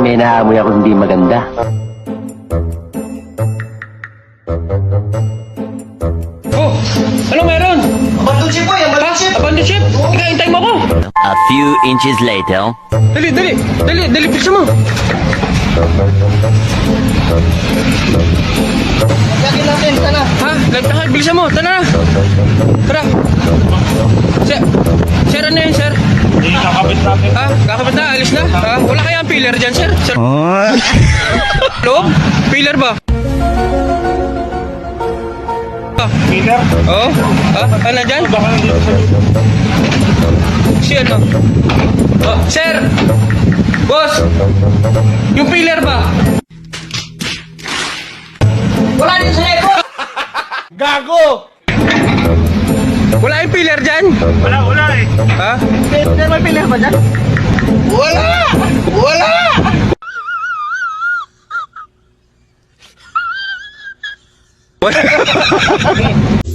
may naamoy ako hindi maganda. Oh, ano meron? Abandon ship po, abandon ship. Abandon ship? Ika, hintay mo ako. A few inches later. Dali, bilisan mo. Lagyan natin, sana. Ha? Bilisan mo, tara. Tara. Sir, ano yun, sir? Hindi, kakabit natin. Ha? Kakabit na, alis na? Ha? Wala kaya ang pillar dyan, sir? Sir? Loob? Pillar ba? Peter? Oo? Ha? Ano dyan? Baka nandito sa dito. Si ano? Oh, sir! Boss! Yung pillar ba? Wala din sa eko. Gago! Wala yung pillar dyan? Wala eh. Ha? Pero may pilar ba dyan? Wala! Wala! Wala.